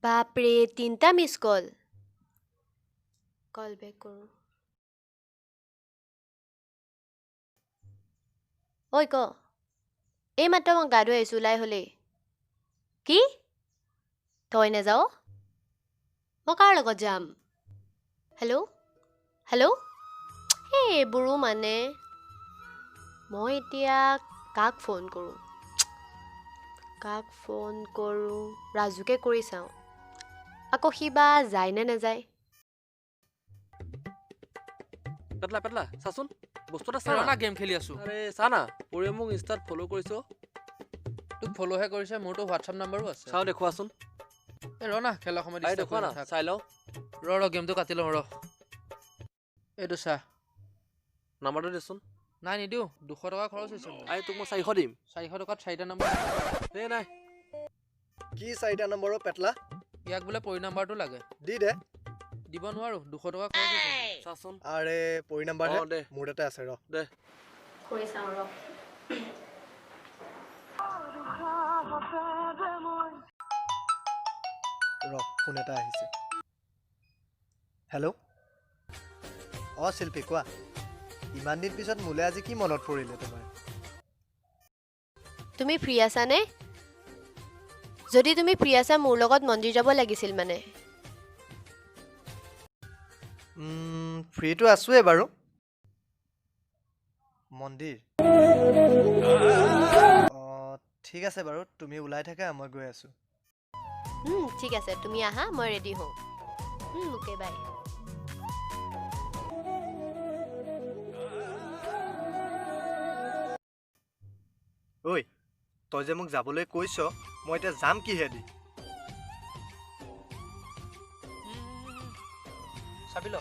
বাপৰে 3টা miss call back কৰো ঐ ক এই মাত্ৰ মই গা ধুই আহিছো ওলাই হলেই কি তই নাযাও মই কাৰ লগত যাম হেল্ল' এইবোৰো মানে মই এতিয়া কাক ফোন কৰো ৰাজুকে কৰি চাওঁ আকৌ সিবা যায় নে নাযায় পেটলা চাচোন বস্তু এটা চানা গেম খেলি আছো আৰে চানা পৰে মোক ইনষ্টাত ফলো কৰিছো তোক ফলোহে কৰিছে মোৰতো হোৱাটছআপ নাম্বাৰো আছে চাও দেখুৱাচোন এ ৰ না খেলা সময় আই দেখুৱা না চাই লও ৰ গেমটো কাটি লওঁ ৰ এইটো চা নাম্বাৰটো দেচোন নাই নিদিওঁ 200 টকা খৰচ হৈছে আই তোক মই 400 দিম 400 টকাত 4টা নম্বৰ এই নাই কি 4টা নম্বৰৰ পেটলা ইয়াক বোলে পৰি নাম্বাৰটো লাগে দি দে দিব নোৱাৰো 200 টকা খৰচ হৈছে চাচোন আৰে পৰি নাম্বাৰ দে মোৰ তাতে আছে ৰ দে কৰি চাওঁ ৰ ফোন এটা আহিছে হেল্ল' শিল্পী কোৱা ইমান দিন পিছত মোলে আজি কি মনত পৰিলে তোমাৰ তুমি ফ্ৰী আছানে যদি তুমি ফ্ৰী আছা মোৰ লগত মন্দিৰ যাব লাগিছিল মানে ফ্ৰীটো আছোৱে বাৰু মন্দিৰ ঠিক আছে বাৰু তুমি ওলাই থাকা মই গৈ আছো ঠিক আছে তুমি আহা মই ৰেডি হওঁ ওকে বাই ঐ তই যে মোক যাবলৈ কৈছ মই এতিয়া যাম কিহেদি চাবি ল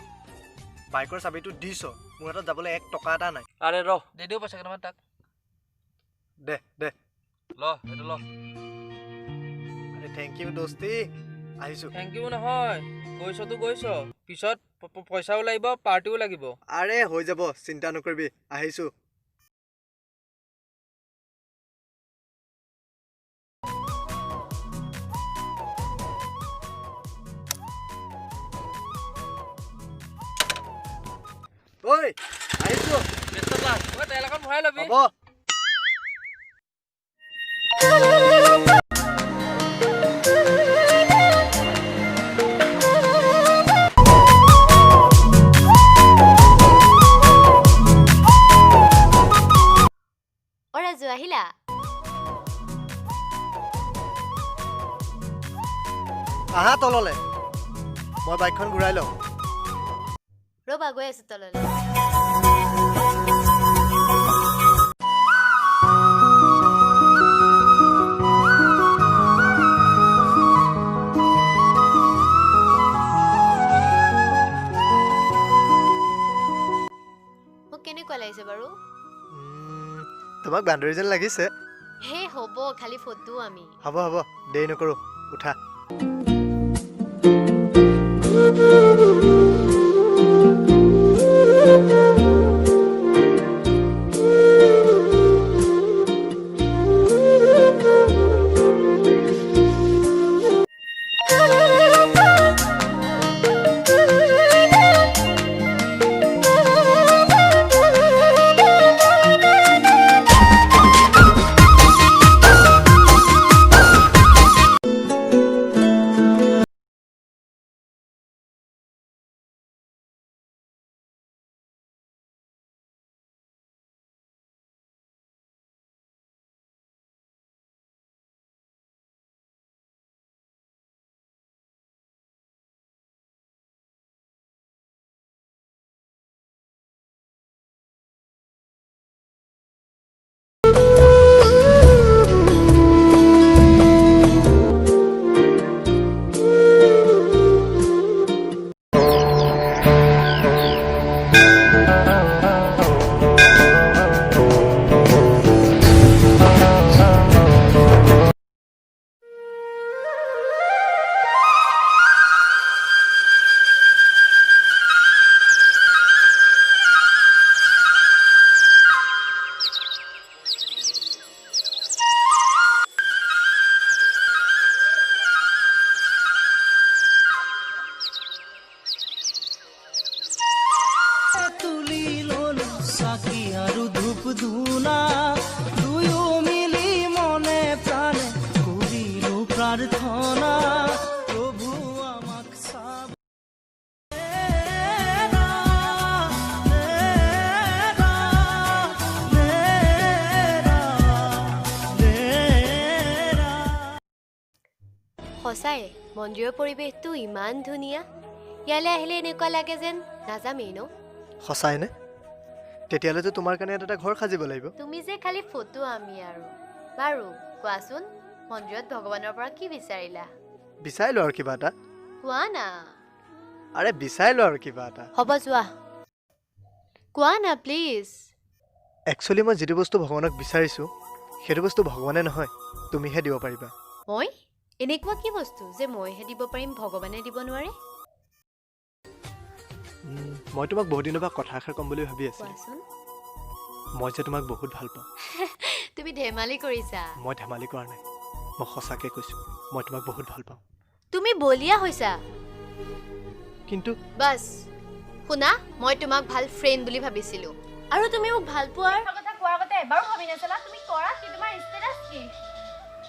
বাইকৰ চাবিটো দিছ মোৰ হাতত যাবলৈ 1 টকা এটা নাই আৰে ৰ দে দিও পইচা কেইটামান তাক দে ল এইটো ল আৰে থেংক ইউ দোস্তি আহিছো থেংক ইউ নহয় গৈছ পিছত পইচাও লাগিব পাৰ্টিও লাগিব আৰে হৈ যাব চিন্তা নকৰিবি আহিছো ঐ আহিছো পেটলা তই তেল এখন ভৰাই লবি হ'ব ৰাজু আহিলা আহা তললে মই বাইকখন ঘূৰাই লওঁ ৰবা গৈ আছো তললৈ মোক কেনেকুৱা লাগিছে বাৰু তোমাক বান্দৰী যেন লাগিছে হে হ'ব খালি ফটো আমি হ'ব দেৰি নকৰো উঠা ধূনা দুয়ো মিলি মনে প্ৰাণে কৰিল প্ৰাৰ্থনা প্ৰভু আমাক চাব সঁচাই মন্দিৰৰ পৰিৱেশটো ইমান ধুনীয়া ইয়ালৈ আহিলে এনেকুৱা লাগে যেন নাযামেই ন সঁচাইনে তেতিয়াহ'লেতো তোমাৰ কাৰণে এটা ঘৰ সাজিব লাগিব তুমি যে খালি ফটো আমি আৰু বাৰু কোৱাচোন মন্দিৰত ভগৱানৰ পৰা কি বিচাৰিলা বিচাৰি লো আৰু কিবা এটা কোৱা না আৰে বিচাৰি লো আৰু কিবা এটা হ'ব যোৱা কোৱা না প্লিজ একচুৱেলি মই যিটো বস্তু ভগৱানক বিচাৰিছোঁ সেইটো বস্তু ভগৱানে নহয় তুমিহে দিব পাৰিবা মই এনেকুৱা কি বস্তু যে মইহে দিব পাৰিম ভগৱানে দিব নোৱাৰে মই তোমাক বহুত দিনৰ পৰা কথা এষাৰ ক'ম বুলি ভাবি আছিলোঁ কোৱাচোন মই যে তোমাক বহুত ভাল পাওঁ তুমি ধেমালি কৰিছা মই ধেমালি কৰা নাই মই সঁচাকৈ কৈছোঁ মই তোমাক বহুত ভাল পাওঁ তুমি বলিয়া হৈছা কিন্তু বাস শুনা মই তোমাক ভাল ফ্ৰেণ্ড বুলি ভাবিছিলোঁ আৰু তুমি মোক ভাল পোৱাৰ কথা কোৱাৰ আগতে এবাৰো ভাবি নাছিলা তুমি কৰা কি তোমাৰ ষ্টেটাছ কি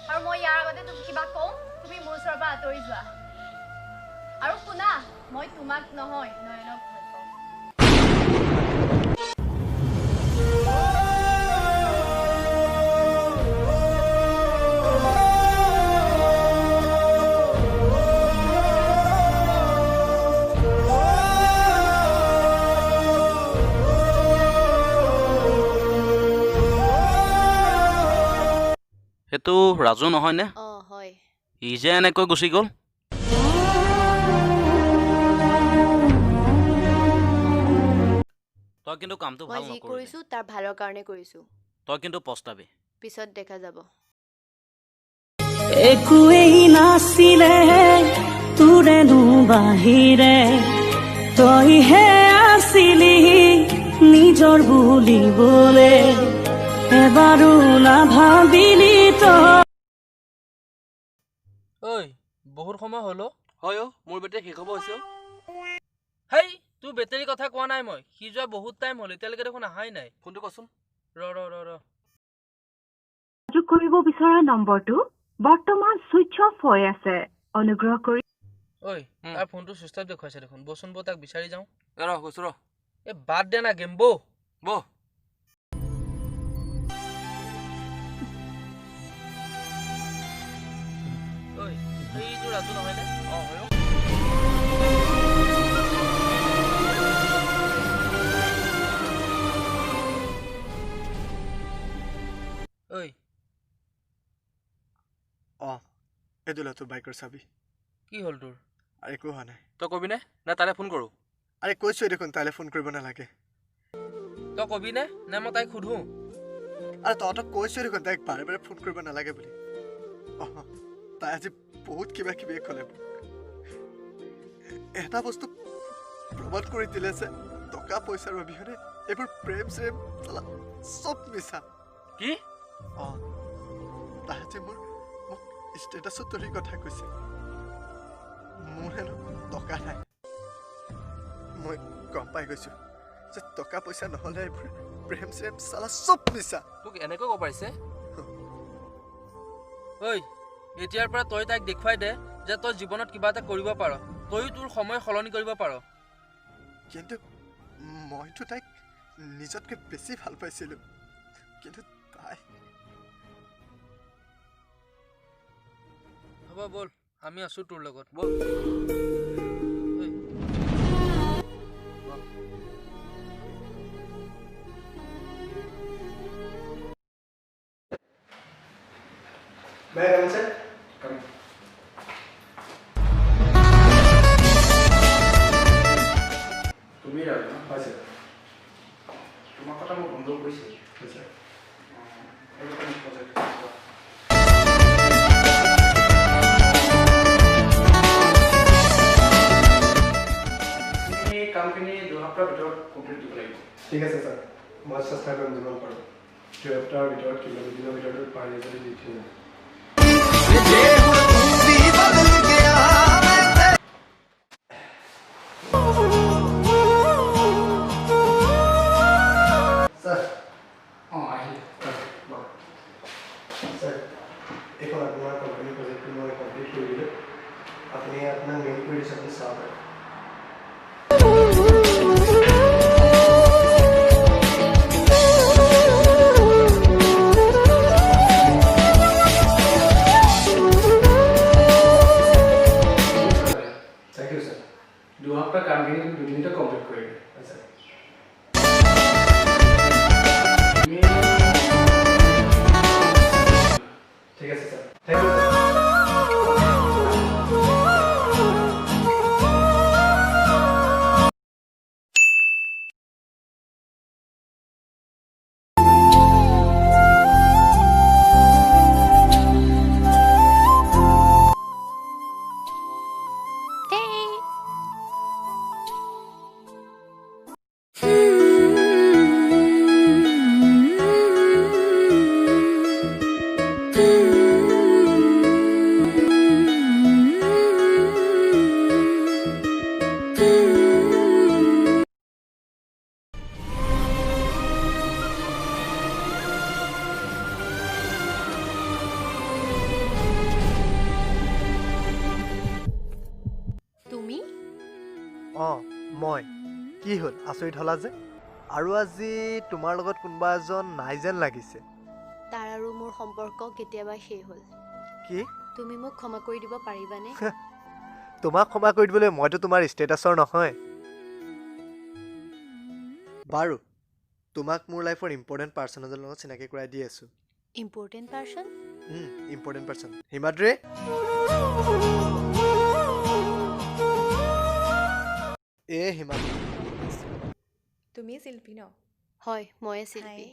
আৰু মই ইয়াৰ আগতে তুমি কিবা কওঁ তুমি মোৰ ওচৰৰ পৰা আঁতৰি যোৱা আৰু শুনা মই তোমাক নহয় নয়নক ভাল পাওঁ সেইটো ৰাজু নহয়নে অঁ হয় ই যে এনেকৈ গুচি গ'ল তই কিন্তু কামটো মই ভাল যি নকৰিলি কৰিছোঁ তাৰ ভালৰ কাৰণে কৰিছোঁ তই কিন্তু পস্তাবি পিছত দেখা যাব একোৱেই নাছিলে তোৰেনো বাহিৰে তইহে আছিলি নিজৰ বুলিবলে এবাৰো নাভাবিলি তই ঐ বহুত সময় হ'ল হয় অ' মোৰ বেটেৰী শেষ হ'ব হৈছে হেই তোৰ বেটেৰী কথা কোৱা নাই মই সি যোৱা বহুত টাইম হ'ল এতিয়ালৈকে দেখোন অহাই নাই ফোনটো কচোন ৰ যোগ কৰিব বিচৰা নম্বৰটো বৰ্তমান সুইচ অফ হৈ আছে অনুগ্ৰহ কৰি ঐ তাৰ ফোনটো চুইচ অফ দেখুৱাইছে দেখোন বচোন বৌ তাক বিচাৰি যাওঁ ৰ কৈছোঁ ৰ এই বাদ দে না গেম বৌ বহ ঐ এইটো ৰাজু নহয়নে অঁ হয় ঐ অঁ এইটো ল তোৰ বাইকৰ চাবি কি হ'ল তোৰ আৰু একো হোৱা নাই তই কবিনে নে তালৈ ফোন কৰোঁ আৰে কৈছোৱে দেখোন তাইলৈ ফোন কৰিব নালাগে তই কবিনে নে মই তাইক সোধোঁ আৰে তহঁতক কৈছোৱে দেখোন তাইক বাৰে বাৰে ফোন কৰিব নালাগে বুলি অঁ তাই আজি বহুত কিবা কিবি ক'লে এটা বস্তু প্ৰমাণ কৰি দিলে যে টকা পইচাৰ অবিহনে এইবোৰ প্ৰেম চেম চব মিছা কি অঁ তাই আজি মোক ষ্টেটাছত তুলি কথা কৈছে মোৰ হেনো টকা নাই মই গম পাই গৈছোঁ যে টকা পইচা নহ'লে এইবোৰ প্ৰেম চেম চালা চব মিছা তোক এনেকৈ ক'ব পাৰিছে ঐ এতিয়াৰ পৰা তই তাইক দেখুৱাই দে যে তই জীৱনত কিবা এটা কৰিব পাৰ তয়ো তোৰ সময় সলনি কৰিব পাৰ কিন্তু মইতো তাইক নিজতকৈ বেছি ভাল পাইছিলোঁ কিন্তু তাই হ'ব ব'ল আমি আছোঁ তোৰ লগত ব'ল ঐ তুমি ৰাজু হয় ছাৰ তোমাৰ কথা মই বন্ধ কৰিছোঁ তুমি কামখিনি 2 সপ্তাহৰ ভিতৰত কমপ্লিট দিব লাগিব ঠিক আছে ছাৰ মই চেষ্টা কৰিম যিমান পাৰোঁ 2 সপ্তাহৰ ভিতৰত কিবা দুদিনৰ ভিতৰত পাৰি যদি দি থৈ যাম ছাৰ আপুনি আপোনাক মেইল কৰি দিছে, আপুনি চাব পাৰে। Thank you sir. 2 সপ্তাহ কামখিনি 2 দিনতে কমপ্লিট কৰিলে। আচ্ছা, ঠিক আছে sir, thank you sir. Hey! তুমি? অঁ মই কি হ'ল আচৰিত হ'লা যে? আৰু আজি তোমাৰ লগত কোনোবা এজন নাই যেন লাগিছে। তাৰ আৰু মোৰ সম্পৰ্ক কেতিয়াবা শেষ হ'ল। কি? তুমি মোক ক্ষমা কৰি দিব পাৰিবানে? তোমাক ক্ষমা কৰি দিবলৈ মইতো তোমাৰ ষ্টেটাছৰ নহয়। বাৰু তোমাক মোৰ লাইফৰ ইম্পৰ্টেণ্ট পাৰ্চন এজনৰ লগত চিনাকি কৰাই দি আছোঁ। Important person? Important person Himadri. Himadri. তুমি শিল্পী ন? হয়, ময়ে শিল্পী।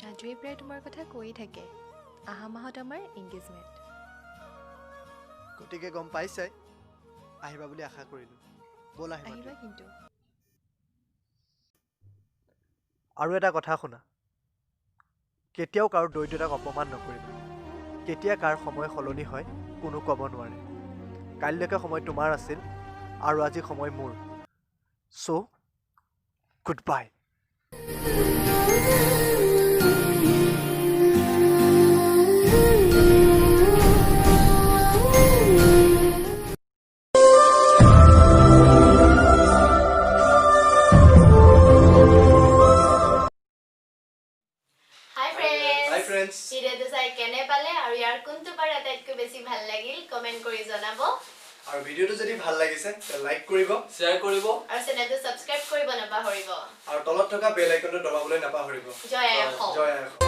ৰাজুৱে প্ৰায় তোমাৰ কথা কৈয়ে থাকে। অহা মাহত আমাৰ এংগেজমেণ্ট। গতিকে গম পাইছাই, আহিবা বুলি আশা কৰিলোঁ। ব'লা আহিবা হিমাদ্ৰী। কিন্তু। আৰু এটা কথা শুনা, কেতিয়াও কাৰো দৰিদ্ৰতাক অপমান নকৰিবা। কেতিয়া কাৰ সময় সলনি হয় কোনো ক'ব নোৱাৰে। কাইলৈকে সময় তোমাৰ আছিল আৰু আজি সময় মোৰ। চ' গুড বাই। হাই ফ্ৰেণ্ডছ। ভিডিঅ'টো চাই কেনে পালে আৰু ইয়াৰ কোনটো পাৰ্ট আটাইতকৈ বেছি ভাল লাগিল কমেণ্ট কৰি জনাব। আৰু ভিডিঅ'টো যদি ভাল লাগিছে লাইক কৰিব, শ্বেয়াৰ কৰিব আৰু চেনেলটো ছাবস্ক্ৰাইব কৰিব নাপাহৰিব। আৰু তলত থকা বেল আইকনটো দবাবলৈ নাপাহৰিব। জয় আই অসম। জয় আই অসম।